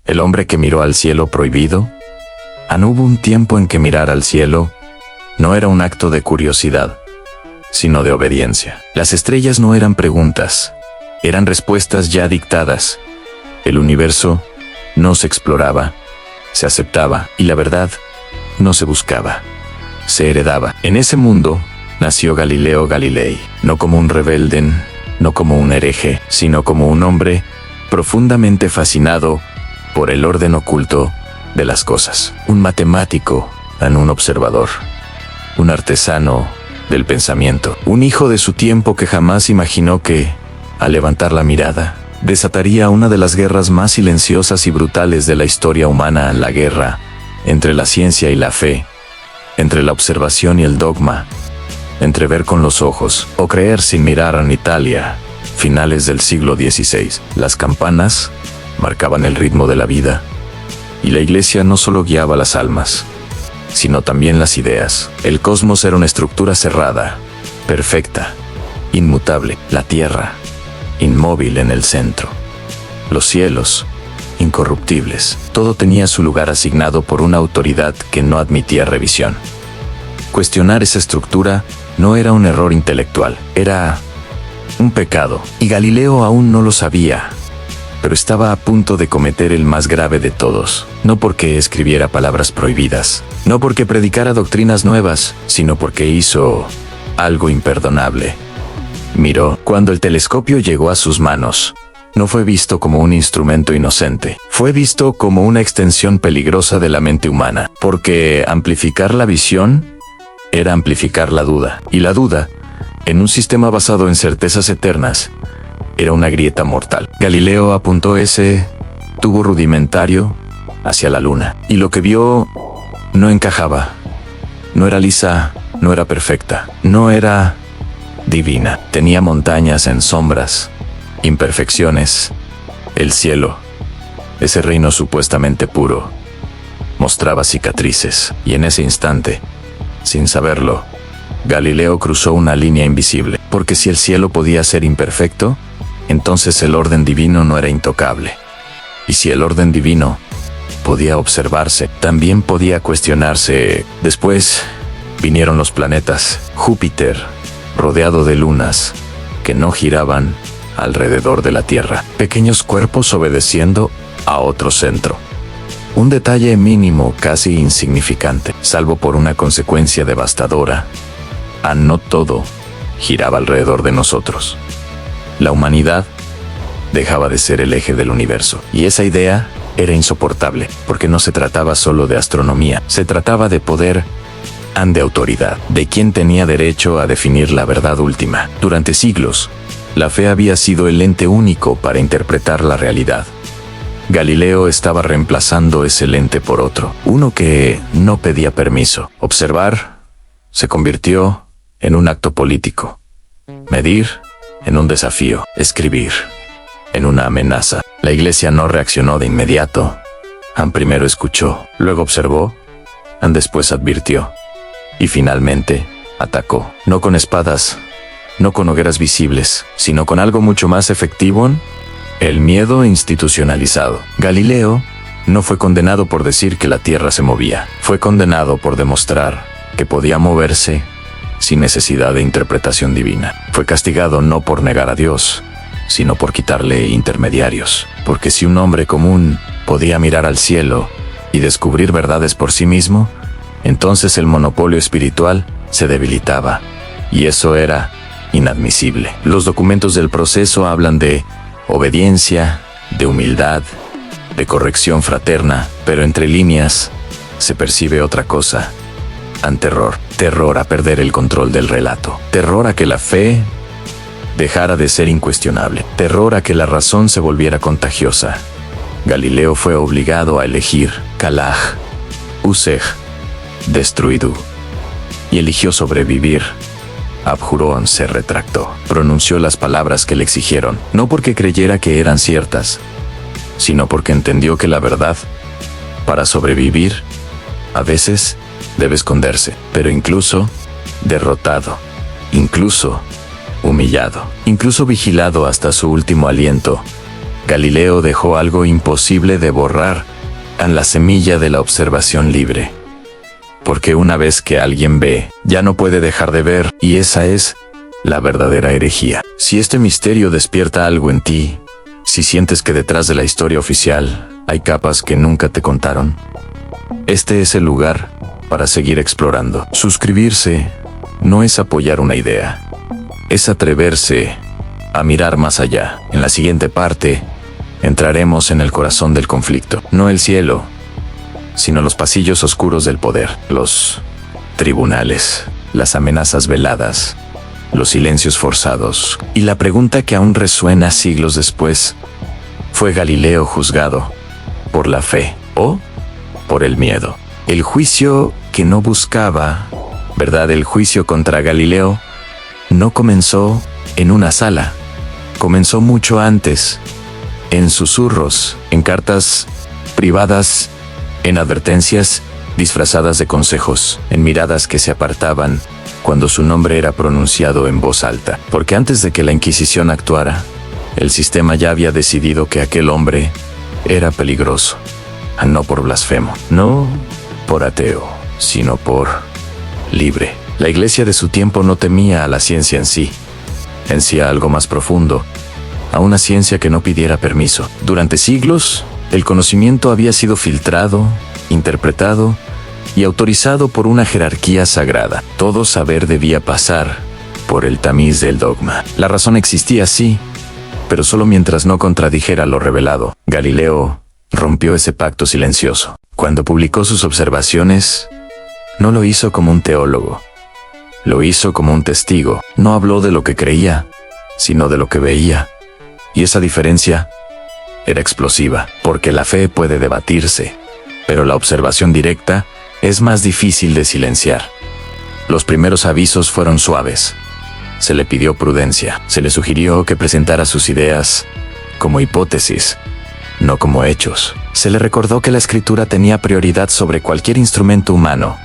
El hombre que miró al cielo prohibido. Hubo un tiempo en que mirar al cielo no era un acto de curiosidad, sino de obediencia. Las estrellas no eran preguntas, eran respuestas ya dictadas. El universo no se exploraba, se aceptaba, y la verdad no se buscaba, se heredaba. En ese mundo nació Galileo Galilei, no como un rebelde, no como un hereje, sino como un hombre profundamente fascinado por el orden oculto de las cosas. Un matemático, un observador, un artesano del pensamiento, un hijo de su tiempo que jamás imaginó que, al levantar la mirada, desataría una de las guerras más silenciosas y brutales de la historia humana, la guerra entre la ciencia y la fe, entre la observación y el dogma, entre ver con los ojos o creer sin mirar. En Italia, finales del siglo XVI, las campanas marcaban el ritmo de la vida, y la iglesia no solo guiaba las almas, sino también las ideas. El cosmos era una estructura cerrada, perfecta, inmutable. La tierra, inmóvil en el centro. Los cielos, incorruptibles. Todo tenía su lugar asignado por una autoridad que no admitía revisión. Cuestionar esa estructura no era un error intelectual, era un pecado. Y Galileo aún no lo sabía, pero estaba a punto de cometer el más grave de todos. No porque escribiera palabras prohibidas, no porque predicara doctrinas nuevas, sino porque hizo algo imperdonable. Miró. Cuando el telescopio llegó a sus manos, no fue visto como un instrumento inocente, fue visto como una extensión peligrosa de la mente humana, porque amplificar la visión era amplificar la duda, y la duda, en un sistema basado en certezas eternas, era una grieta mortal. Galileo apuntó ese tubo rudimentario hacia la luna, y lo que vio no encajaba. No era lisa, no era perfecta, no era divina. Tenía montañas en sombras, imperfecciones. El cielo, ese reino supuestamente puro, mostraba cicatrices, y en ese instante, sin saberlo, Galileo cruzó una línea invisible, porque si el cielo podía ser imperfecto, entonces el orden divino no era intocable. Y si el orden divino podía observarse, también podía cuestionarse. Después vinieron los planetas. Júpiter, rodeado de lunas que no giraban alrededor de la Tierra. Pequeños cuerpos obedeciendo a otro centro. Un detalle mínimo, casi insignificante, salvo por una consecuencia devastadora. No todo giraba alrededor de nosotros. La humanidad dejaba de ser el eje del universo. Y esa idea era insoportable, porque no se trataba solo de astronomía, se trataba de poder, de autoridad, de quien tenía derecho a definir la verdad última. Durante siglos, la fe había sido el lente único para interpretar la realidad. Galileo estaba reemplazando ese lente por otro, uno que no pedía permiso. Observar se convirtió en un acto político. Medir en un desafío. Escribir en una amenaza. La iglesia no reaccionó de inmediato. Primero escuchó, luego observó, después advirtió, y finalmente atacó. No con espadas, no con hogueras visibles, sino con algo mucho más efectivo: el miedo institucionalizado. Galileo no fue condenado por decir que la Tierra se movía, fue condenado por demostrar que podía moverse sin necesidad de interpretación divina. Fue castigado no por negar a Dios, sino por quitarle intermediarios. Porque si un hombre común podía mirar al cielo y descubrir verdades por sí mismo, entonces el monopolio espiritual se debilitaba, y eso era inadmisible. Los documentos del proceso hablan de obediencia, de humildad, de corrección fraterna, pero entre líneas se percibe otra cosa: terror. Terror a perder el control del relato. Terror a que la fe dejara de ser incuestionable. Terror a que la razón se volviera contagiosa. Galileo fue obligado a elegir Kalaj, Usej, Destruidu, y eligió sobrevivir. Abjuró, se retractó. Pronunció las palabras que le exigieron, no porque creyera que eran ciertas, sino porque entendió que la verdad, para sobrevivir, a veces debe esconderse, pero incluso derrotado, incluso humillado, incluso vigilado hasta su último aliento, Galileo dejó algo imposible de borrar en la semilla de la observación libre. Porque una vez que alguien ve, ya no puede dejar de ver, y esa es la verdadera herejía. Si este misterio despierta algo en ti, si sientes que detrás de la historia oficial hay capas que nunca te contaron, este es el lugar para seguir explorando. Suscribirse no es apoyar una idea, es atreverse a mirar más allá. En la siguiente parte, entraremos en el corazón del conflicto, no el cielo, sino los pasillos oscuros del poder, los tribunales, las amenazas veladas, los silencios forzados, y la pregunta que aún resuena siglos después: ¿fue Galileo juzgado por la fe o por el miedo? El juicio que no buscaba, ¿verdad? El juicio contra Galileo no comenzó en una sala, comenzó mucho antes, en susurros, en cartas privadas, en advertencias disfrazadas de consejos, en miradas que se apartaban cuando su nombre era pronunciado en voz alta. Porque antes de que la Inquisición actuara, el sistema ya había decidido que aquel hombre era peligroso, no por blasfemo, no por ateo, sino por libre. La iglesia de su tiempo no temía a la ciencia en sí a algo más profundo, a una ciencia que no pidiera permiso. Durante siglos, el conocimiento había sido filtrado, interpretado y autorizado por una jerarquía sagrada. Todo saber debía pasar por el tamiz del dogma. La razón existía, sí, pero solo mientras no contradijera lo revelado. Galileo rompió ese pacto silencioso. Cuando publicó sus observaciones, no lo hizo como un teólogo, lo hizo como un testigo. No habló de lo que creía, sino de lo que veía. Y esa diferencia era explosiva, porque la fe puede debatirse, pero la observación directa es más difícil de silenciar. Los primeros avisos fueron suaves. Se le pidió prudencia, se le sugirió que presentara sus ideas como hipótesis, no como hechos. Se le recordó que la escritura tenía prioridad sobre cualquier instrumento humano.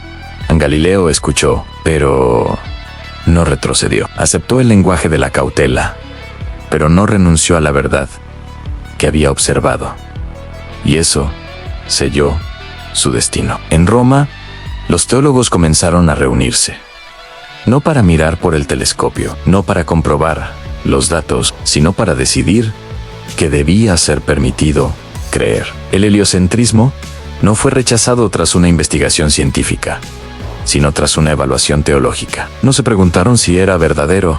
Galileo escuchó, pero no retrocedió. Aceptó el lenguaje de la cautela, pero no renunció a la verdad que había observado. Y eso selló su destino. En Roma, los teólogos comenzaron a reunirse. No para mirar por el telescopio, no para comprobar los datos, sino para decidir que debía ser permitido creer. El heliocentrismo no fue rechazado tras una investigación científica, sino tras una evaluación teológica. No se preguntaron si era verdadero,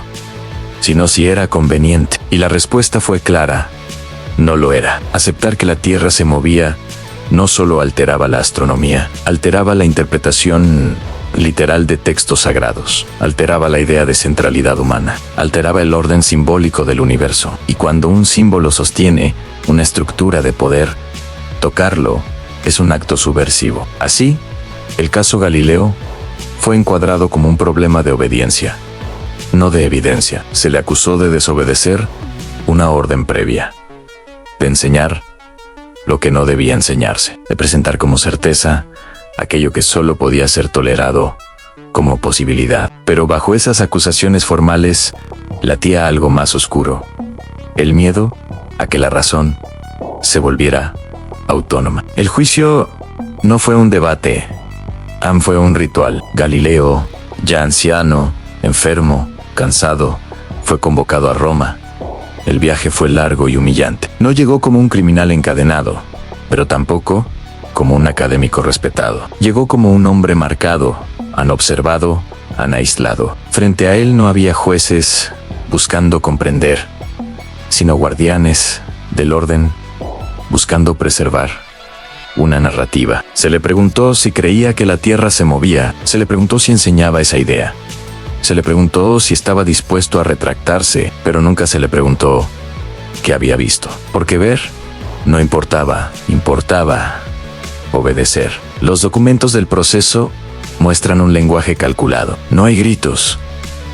sino si era conveniente. Y la respuesta fue clara: no lo era. Aceptar que la Tierra se movía no solo alteraba la astronomía, alteraba la interpretación literal de textos sagrados, alteraba la idea de centralidad humana, alteraba el orden simbólico del universo. Y cuando un símbolo sostiene una estructura de poder, tocarlo es un acto subversivo. Así, el caso Galileo fue encuadrado como un problema de obediencia, no de evidencia. Se le acusó de desobedecer una orden previa, de enseñar lo que no debía enseñarse, de presentar como certeza aquello que solo podía ser tolerado como posibilidad. Pero bajo esas acusaciones formales latía algo más oscuro: el miedo a que la razón se volviera autónoma. El juicio no fue un debate, fue un ritual. Galileo, ya anciano, enfermo, cansado, fue convocado a Roma. El viaje fue largo y humillante. No llegó como un criminal encadenado, pero tampoco como un académico respetado. Llegó como un hombre marcado, observado, aislado. Frente a él no había jueces buscando comprender, sino guardianes del orden buscando preservar una narrativa. Se le preguntó si creía que la Tierra se movía. Se le preguntó si enseñaba esa idea. Se le preguntó si estaba dispuesto a retractarse, pero nunca se le preguntó qué había visto. Porque ver no importaba, importaba obedecer. Los documentos del proceso muestran un lenguaje calculado. No hay gritos,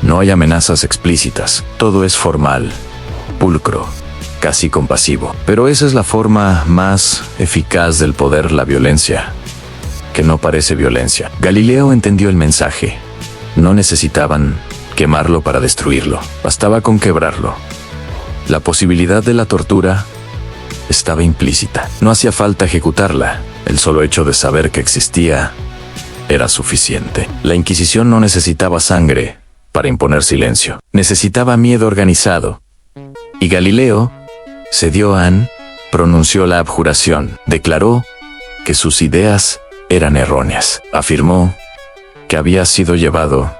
no hay amenazas explícitas. Todo es formal, pulcro, casi compasivo. Pero esa es la forma más eficaz del poder, la violencia, que no parece violencia. Galileo entendió el mensaje. No necesitaban quemarlo para destruirlo, bastaba con quebrarlo. La posibilidad de la tortura estaba implícita. No hacía falta ejecutarla. El solo hecho de saber que existía era suficiente. La Inquisición no necesitaba sangre para imponer silencio. Necesitaba miedo organizado. Y Galileo cedió pronunció la abjuración, declaró que sus ideas eran erróneas. Afirmó que había sido llevado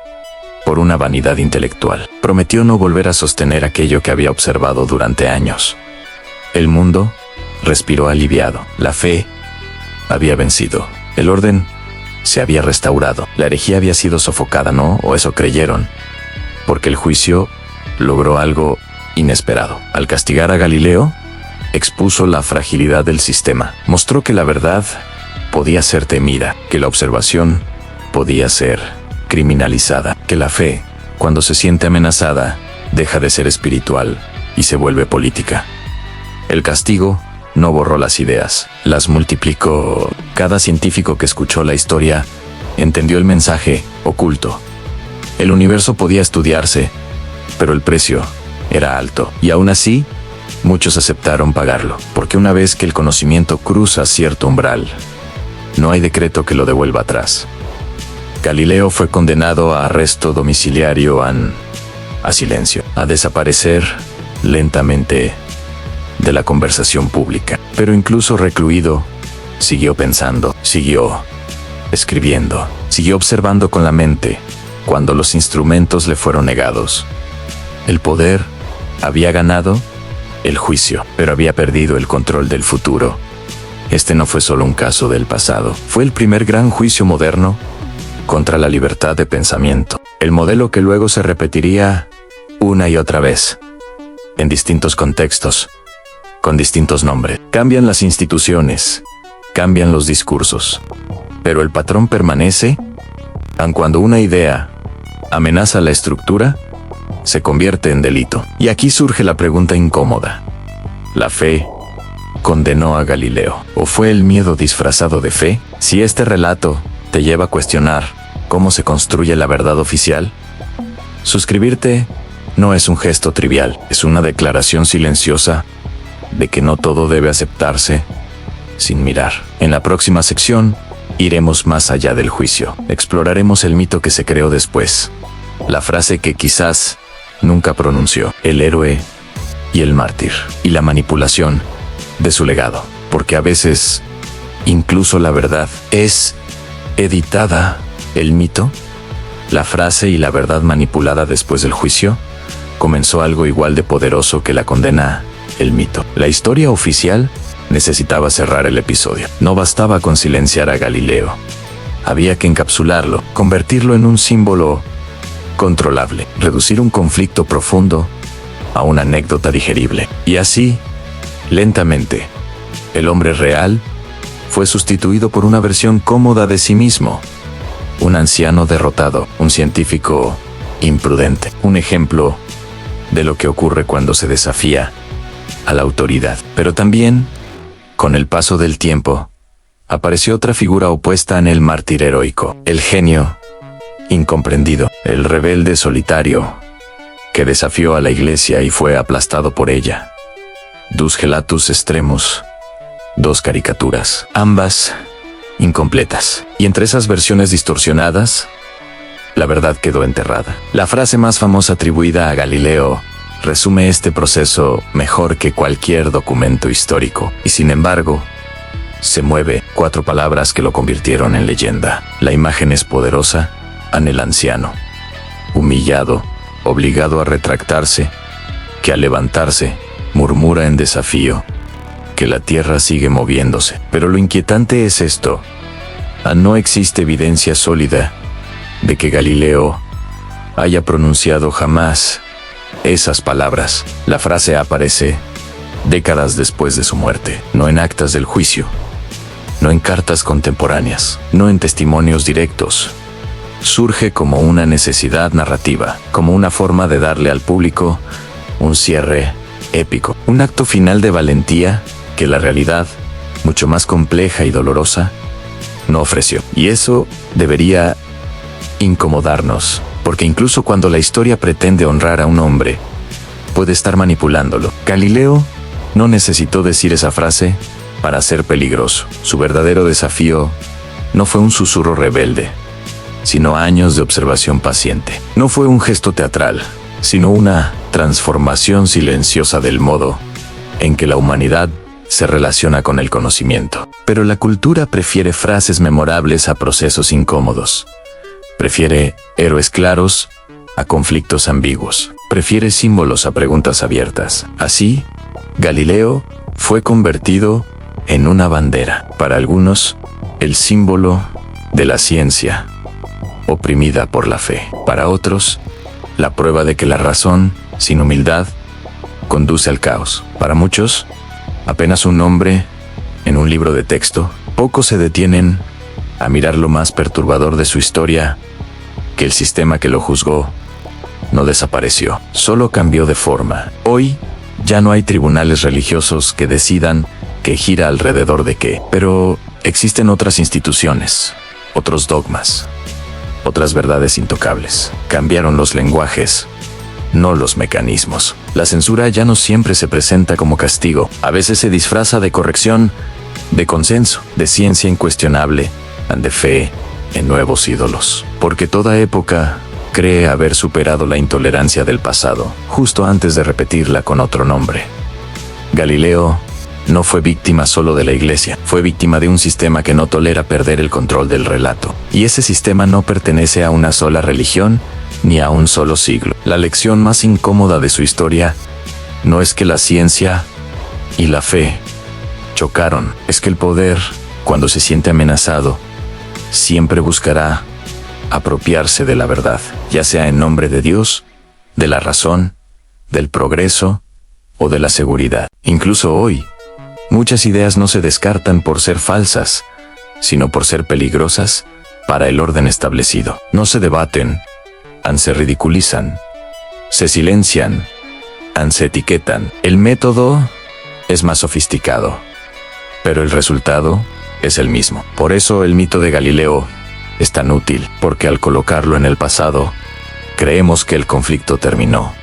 por una vanidad intelectual. Prometió no volver a sostener aquello que había observado durante años. El mundo respiró aliviado. La fe había vencido. El orden se había restaurado. La herejía había sido sofocada, ¿no? O eso creyeron. Porque el juicio logró algo inesperado. Al castigar a Galileo, expuso la fragilidad del sistema. Mostró que la verdad podía ser temida, que la observación podía ser criminalizada, que la fe, cuando se siente amenazada, deja de ser espiritual y se vuelve política. El castigo no borró las ideas, las multiplicó. Cada científico que escuchó la historia entendió el mensaje oculto. El universo podía estudiarse, pero el precio era alto, y aún así, muchos aceptaron pagarlo, porque una vez que el conocimiento cruza cierto umbral, no hay decreto que lo devuelva atrás. Galileo fue condenado a arresto domiciliario, a silencio, a desaparecer lentamente de la conversación pública. Pero incluso recluido, siguió pensando, siguió escribiendo, siguió observando con la mente cuando los instrumentos le fueron negados. El poder había ganado el juicio, pero había perdido el control del futuro. Este no fue solo un caso del pasado, fue el primer gran juicio moderno contra la libertad de pensamiento. El modelo que luego se repetiría una y otra vez, en distintos contextos, con distintos nombres. Cambian las instituciones, cambian los discursos, pero el patrón permanece, aun cuando una idea amenaza la estructura, se convierte en delito. Y aquí surge la pregunta incómoda. ¿La fe condenó a Galileo? ¿O fue el miedo disfrazado de fe? Si este relato te lleva a cuestionar cómo se construye la verdad oficial, suscribirte no es un gesto trivial, es una declaración silenciosa de que no todo debe aceptarse sin mirar. En la próxima sección, iremos más allá del juicio. Exploraremos el mito que se creó después, la frase que quizás nunca pronunció, el héroe y el mártir, y la manipulación de su legado, porque a veces incluso la verdad es editada. El mito, la frase y la verdad manipulada después del juicio, comenzó algo igual de poderoso que la condena. El mito. La historia oficial necesitaba cerrar el episodio. No bastaba con silenciar a Galileo. Había que encapsularlo, convertirlo en un símbolo controlable, reducir un conflicto profundo a una anécdota digerible. Y así, lentamente, el hombre real fue sustituido por una versión cómoda de sí mismo. Un anciano derrotado, un científico imprudente, un ejemplo de lo que ocurre cuando se desafía a la autoridad. Pero también, con el paso del tiempo, apareció otra figura opuesta en el mártir heroico, el genio incomprendido, el rebelde solitario, que desafió a la iglesia y fue aplastado por ella. Dus gelatus extremus, dos caricaturas, ambas incompletas. Y entre esas versiones distorsionadas, la verdad quedó enterrada. La frase más famosa atribuida a Galileo resume este proceso mejor que cualquier documento histórico, y sin embargo, se mueve 4 palabras que lo convirtieron en leyenda. La imagen es poderosa, en el anciano, humillado, obligado a retractarse, que al levantarse, murmura en desafío, que la tierra sigue moviéndose. Pero lo inquietante es esto: no existe evidencia sólida de que Galileo haya pronunciado jamás esas palabras. La frase aparece décadas después de su muerte, no en actas del juicio, no en cartas contemporáneas, no en testimonios directos. Surge como una necesidad narrativa, como una forma de darle al público un cierre épico, un acto final de valentía que la realidad, mucho más compleja y dolorosa, no ofreció. Y eso debería incomodarnos, porque incluso cuando la historia pretende honrar a un hombre, puede estar manipulándolo. Galileo no necesitó decir esa frase para ser peligroso. Su verdadero desafío no fue un susurro rebelde, sino años de observación paciente. No fue un gesto teatral, sino una transformación silenciosa del modo en que la humanidad se relaciona con el conocimiento. Pero la cultura prefiere frases memorables a procesos incómodos. Prefiere héroes claros a conflictos ambiguos. Prefiere símbolos a preguntas abiertas. Así, Galileo fue convertido en una bandera. Para algunos, el símbolo de la ciencia, oprimida por la fe. Para otros, la prueba de que la razón, sin humildad, conduce al caos. Para muchos, apenas un nombre en un libro de texto. Pocos se detienen a mirar lo más perturbador de su historia, que el sistema que lo juzgó no desapareció, solo cambió de forma. Hoy ya no hay tribunales religiosos que decidan qué gira alrededor de qué, pero existen otras instituciones, otros dogmas, otras verdades intocables. Cambiaron los lenguajes, no los mecanismos. La censura ya no siempre se presenta como castigo, a veces se disfraza de corrección, de consenso, de ciencia incuestionable, de fe en nuevos ídolos. Porque toda época cree haber superado la intolerancia del pasado, justo antes de repetirla con otro nombre. Galileo no fue víctima solo de la Iglesia, fue víctima de un sistema que no tolera perder el control del relato. Y ese sistema no pertenece a una sola religión, ni a un solo siglo. La lección más incómoda de su historia no es que la ciencia y la fe chocaron, es que el poder, cuando se siente amenazado, siempre buscará apropiarse de la verdad, ya sea en nombre de Dios, de la razón, del progreso o de la seguridad. Incluso hoy, muchas ideas no se descartan por ser falsas, sino por ser peligrosas para el orden establecido. No se debaten, se ridiculizan, se silencian, se etiquetan. El método es más sofisticado, pero el resultado es el mismo. Por eso el mito de Galileo es tan útil, porque al colocarlo en el pasado, creemos que el conflicto terminó,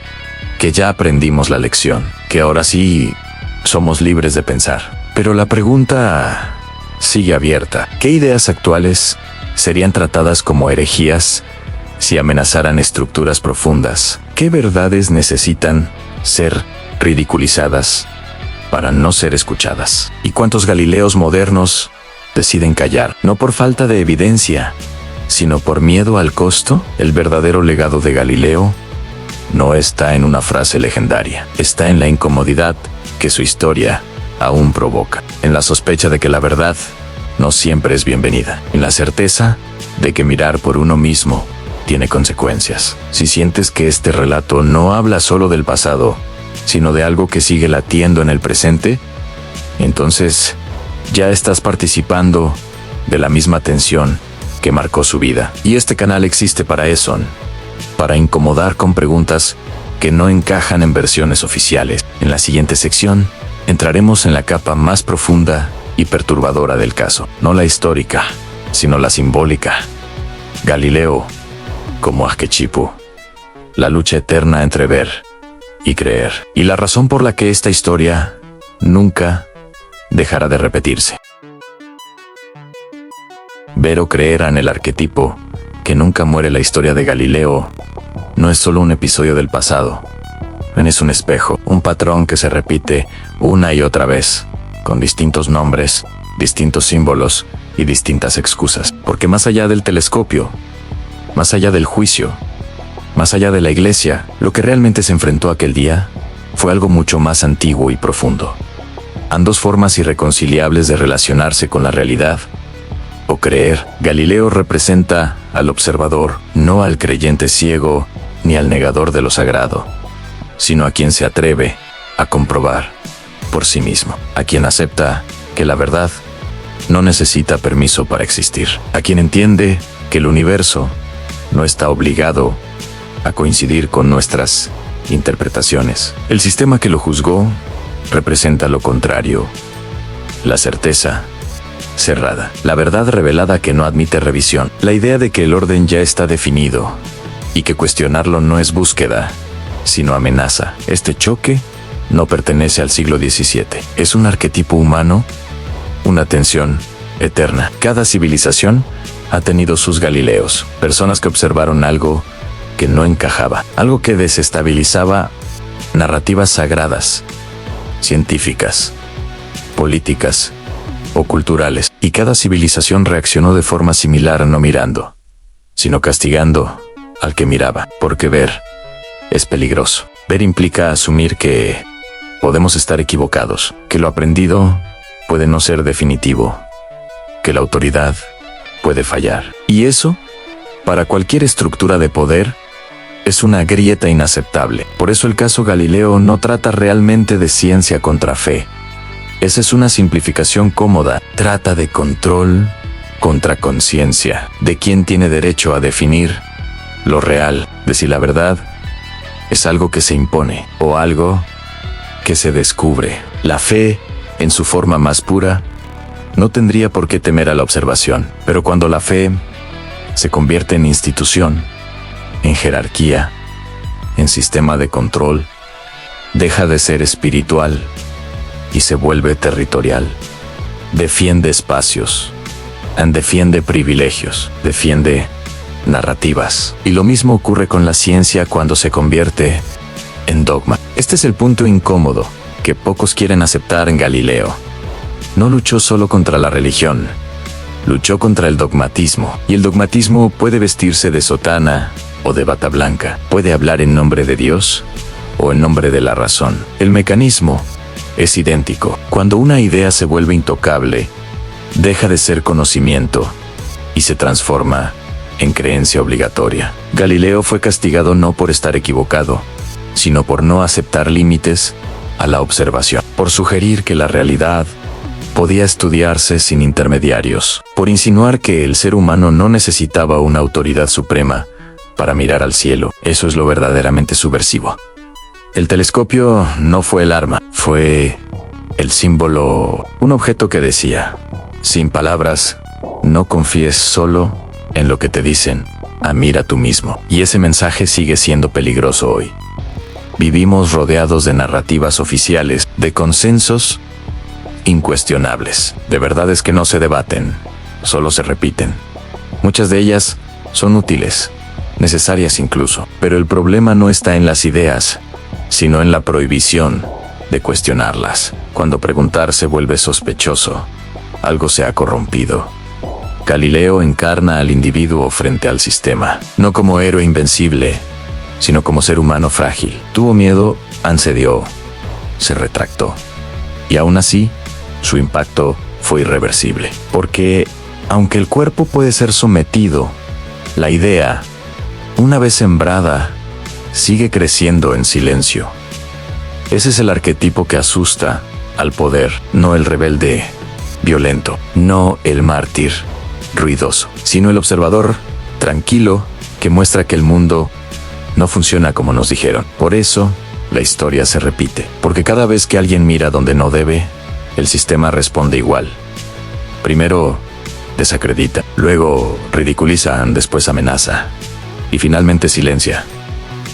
que ya aprendimos la lección, que ahora sí somos libres de pensar. Pero la pregunta sigue abierta. ¿Qué ideas actuales serían tratadas como herejías si amenazaran estructuras profundas? ¿Qué verdades necesitan ser ridiculizadas para no ser escuchadas? ¿Y cuántos Galileos modernos deciden callar, no por falta de evidencia, sino por miedo al costo? El verdadero legado de Galileo no está en una frase legendaria, está en la incomodidad que su historia aún provoca, en la sospecha de que la verdad no siempre es bienvenida, en la certeza de que mirar por uno mismo tiene consecuencias. Si sientes que este relato no habla solo del pasado, sino de algo que sigue latiendo en el presente, entonces ya estás participando de la misma tensión que marcó su vida. Y este canal existe para eso, para incomodar con preguntas que no encajan en versiones oficiales. En la siguiente sección, entraremos en la capa más profunda y perturbadora del caso, no la histórica, sino la simbólica. Galileo como arquetipo, la lucha eterna entre ver y creer, y la razón por la que esta historia nunca dejará de repetirse. Ver o creer en el arquetipo que nunca muere. La historia de Galileo no es solo un episodio del pasado, es un espejo, un patrón que se repite una y otra vez, con distintos nombres, distintos símbolos y distintas excusas. Porque más allá del telescopio, más allá del juicio, más allá de la iglesia, lo que realmente se enfrentó aquel día fue algo mucho más antiguo y profundo. Han dos formas irreconciliables de relacionarse con la realidad o creer. Galileo representa al observador, no al creyente ciego ni al negador de lo sagrado, sino a quien se atreve a comprobar por sí mismo, a quien acepta que la verdad no necesita permiso para existir, a quien entiende que el universo no está obligado a coincidir con nuestras interpretaciones. El sistema que lo juzgó representa lo contrario, la certeza cerrada, la verdad revelada que no admite revisión, la idea de que el orden ya está definido y que cuestionarlo no es búsqueda, sino amenaza. Este choque no pertenece al siglo XVII. Es un arquetipo humano, una tensión eterna. Cada civilización ha tenido sus Galileos, personas que observaron algo que no encajaba, algo que desestabilizaba narrativas sagradas, científicas, políticas o culturales. Y cada civilización reaccionó de forma similar, no mirando, sino castigando al que miraba, porque ver es peligroso. Ver implica asumir que podemos estar equivocados, que lo aprendido puede no ser definitivo, que la autoridad puede fallar. Y eso, para cualquier estructura de poder, es una grieta inaceptable. Por eso el caso Galileo no trata realmente de ciencia contra fe. Esa es una simplificación cómoda. Trata de control contra conciencia, de quién tiene derecho a definir lo real, de si la verdad es algo que se impone o algo que se descubre. La fe, en su forma más pura, no tendría por qué temer a la observación, pero cuando la fe se convierte en institución, en jerarquía, en sistema de control, deja de ser espiritual y se vuelve territorial. Defiende espacios, defiende privilegios, defiende narrativas. Y lo mismo ocurre con la ciencia cuando se convierte en dogma. Este es el punto incómodo que pocos quieren aceptar en Galileo. No luchó solo contra la religión, luchó contra el dogmatismo. Y el dogmatismo puede vestirse de sotana o de bata blanca, puede hablar en nombre de Dios o en nombre de la razón. El mecanismo es idéntico. Cuando una idea se vuelve intocable, deja de ser conocimiento y se transforma en creencia obligatoria. Galileo fue castigado no por estar equivocado, sino por no aceptar límites a la observación, por sugerir que la realidad podía estudiarse sin intermediarios, por insinuar que el ser humano no necesitaba una autoridad suprema para mirar al cielo. Eso es lo verdaderamente subversivo. El telescopio no fue el arma, fue el símbolo, un objeto que decía, sin palabras, no confíes solo en lo que te dicen, mira tú mismo. Y ese mensaje sigue siendo peligroso hoy. Vivimos rodeados de narrativas oficiales, de consensos incuestionables, de verdades que no se debaten, solo se repiten. Muchas de ellas son útiles, necesarias incluso, pero el problema no está en las ideas, sino en la prohibición de cuestionarlas. Cuando preguntar se vuelve sospechoso, algo se ha corrompido. Galileo encarna al individuo frente al sistema, no como héroe invencible, sino como ser humano frágil. Tuvo miedo, cedió, se retractó. Y aún así, su impacto fue irreversible. Porque, aunque el cuerpo puede ser sometido, la idea, una vez sembrada, sigue creciendo en silencio. Ese es el arquetipo que asusta al poder, no el rebelde violento, no el mártir ruidoso, sino el observador tranquilo que muestra que el mundo no funciona como nos dijeron. Por eso, la historia se repite, porque cada vez que alguien mira donde no debe, el sistema responde igual. Primero desacredita, luego ridiculiza, después amenaza y finalmente silencia.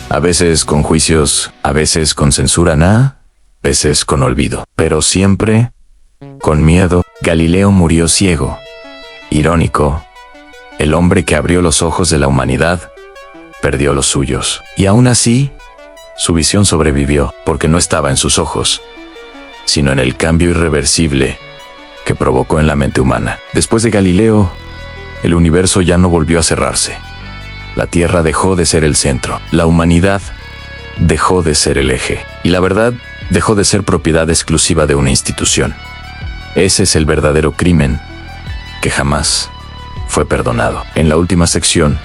A veces con juicios, a veces con censura, a veces con olvido, pero siempre con miedo. Galileo murió ciego. Irónico, el hombre que abrió los ojos de la humanidad perdió los suyos. Y aún así, su visión sobrevivió, porque no estaba en sus ojos, sino en el cambio irreversible que provocó en la mente humana. Después de Galileo, el universo ya no volvió a cerrarse. La Tierra dejó de ser el centro, la humanidad dejó de ser el eje, y la verdad dejó de ser propiedad exclusiva de una institución. Ese es el verdadero crimen que jamás fue perdonado. En la última sección,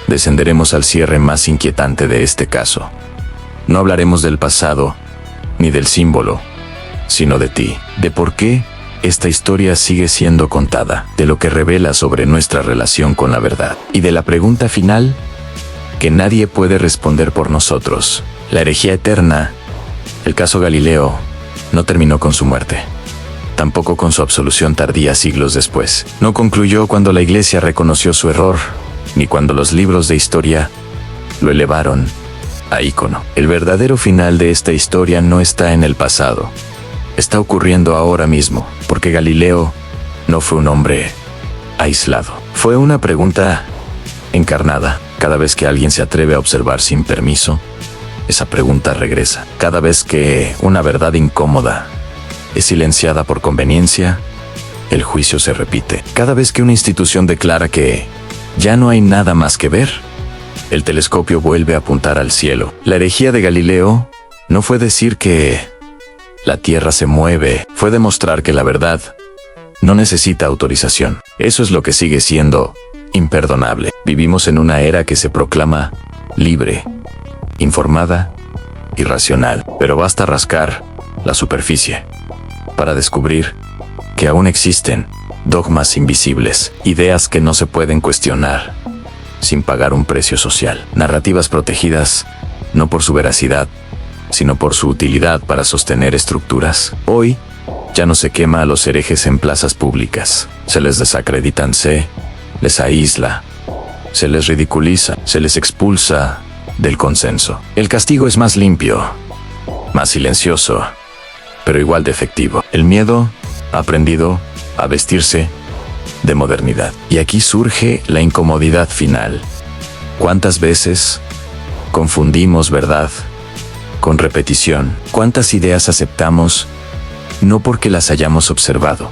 descenderemos al cierre más inquietante de este caso. No hablaremos del pasado, ni del símbolo, sino de ti, de por qué esta historia sigue siendo contada, de lo que revela sobre nuestra relación con la verdad, y de la pregunta final que nadie puede responder por nosotros. La herejía eterna, el caso Galileo, no terminó con su muerte. Tampoco con su absolución tardía siglos después. No concluyó cuando la Iglesia reconoció su error, ni cuando los libros de historia lo elevaron a ícono. El verdadero final de esta historia no está en el pasado. Está ocurriendo ahora mismo, porque Galileo no fue un hombre aislado. Fue una pregunta encarnada. Cada vez que alguien se atreve a observar sin permiso, esa pregunta regresa. Cada vez que una verdad incómoda es silenciada por conveniencia, el juicio se repite. Cada vez que una institución declara que ya no hay nada más que ver, el telescopio vuelve a apuntar al cielo. La herejía de Galileo no fue decir que la Tierra se mueve, fue demostrar que la verdad no necesita autorización. Eso es lo que sigue siendo imperdonable. Vivimos en una era que se proclama libre, informada y racional, pero basta rascar la superficie para descubrir que aún existen dogmas invisibles, ideas que no se pueden cuestionar sin pagar un precio social, narrativas protegidas no por su veracidad, sino por su utilidad para sostener estructuras. Hoy ya no se quema a los herejes en plazas públicas, se les desacreditan, se les aísla, se les ridiculiza, se les expulsa del consenso. El castigo es más limpio, más silencioso, pero igual de efectivo. El miedo ha aprendido a vestirse de modernidad. Y aquí surge la incomodidad final. ¿Cuántas veces confundimos verdad con repetición? ¿Cuántas ideas aceptamos no porque las hayamos observado,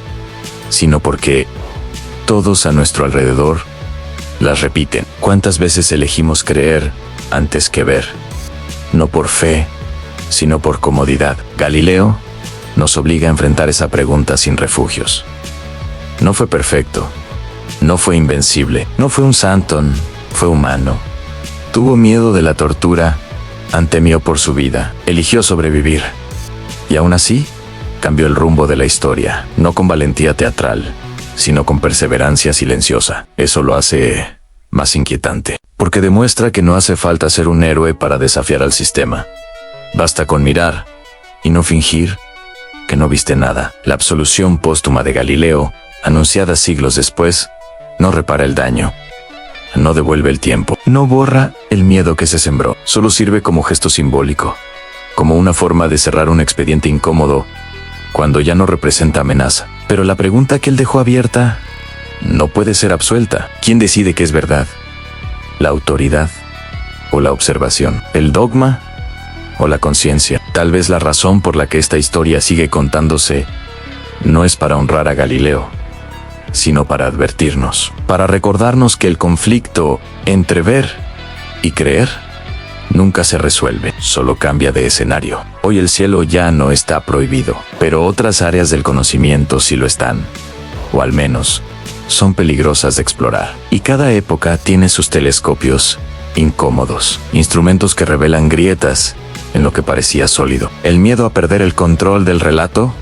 sino porque todos a nuestro alrededor las repiten? ¿Cuántas veces elegimos creer antes que ver? No por fe, sino por comodidad. Galileo nos obliga a enfrentar esa pregunta sin refugios. No fue perfecto, no fue invencible, no fue un santo, fue humano. Tuvo miedo de la tortura, temió por su vida, eligió sobrevivir. Y aún así, cambió el rumbo de la historia, no con valentía teatral, sino con perseverancia silenciosa. Eso lo hace más inquietante, porque demuestra que no hace falta ser un héroe para desafiar al sistema. Basta con mirar y no fingir que no viste nada. La absolución póstuma de Galileo, anunciada siglos después, no repara el daño, no devuelve el tiempo, no borra el miedo que se sembró. Solo sirve como gesto simbólico, como una forma de cerrar un expediente incómodo cuando ya no representa amenaza. Pero la pregunta que él dejó abierta no puede ser absuelta. ¿Quién decide qué es verdad? ¿La autoridad o la observación? ¿El dogma o la conciencia? Tal vez la razón por la que esta historia sigue contándose no es para honrar a Galileo, sino para advertirnos, para recordarnos que el conflicto entre ver y creer nunca se resuelve, solo cambia de escenario. Hoy el cielo ya no está prohibido, pero otras áreas del conocimiento sí lo están, o al menos son peligrosas de explorar. Y cada época tiene sus telescopios incómodos, instrumentos que revelan grietas en lo que parecía sólido. El miedo a perder el control del relato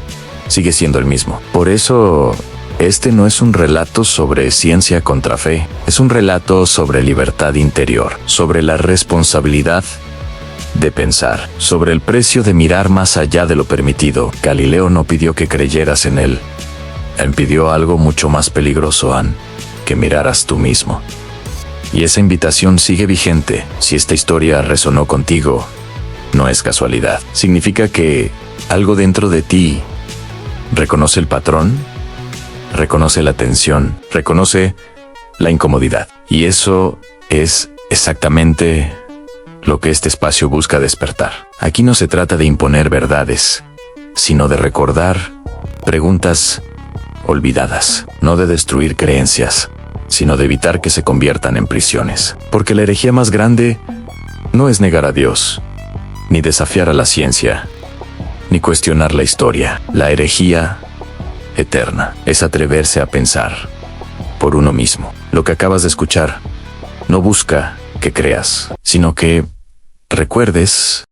sigue siendo el mismo. Por eso, este no es un relato sobre ciencia contra fe, es un relato sobre libertad interior, sobre la responsabilidad de pensar, sobre el precio de mirar más allá de lo permitido. Galileo no pidió que creyeras en él. Él pidió algo mucho más peligroso, que miraras tú mismo. Y esa invitación sigue vigente. Si esta historia resonó contigo, no es casualidad. Significa que algo dentro de ti reconoce el patrón, reconoce la tensión, reconoce la incomodidad. Y eso es exactamente lo que este espacio busca despertar. Aquí no se trata de imponer verdades, sino de recordar preguntas olvidadas, no de destruir creencias, sino de evitar que se conviertan en prisiones. Porque la herejía más grande no es negar a Dios, ni desafiar a la ciencia, ni cuestionar la historia. La herejía eterna es atreverse a pensar por uno mismo. Lo que acabas de escuchar no busca que creas, sino que recuerdes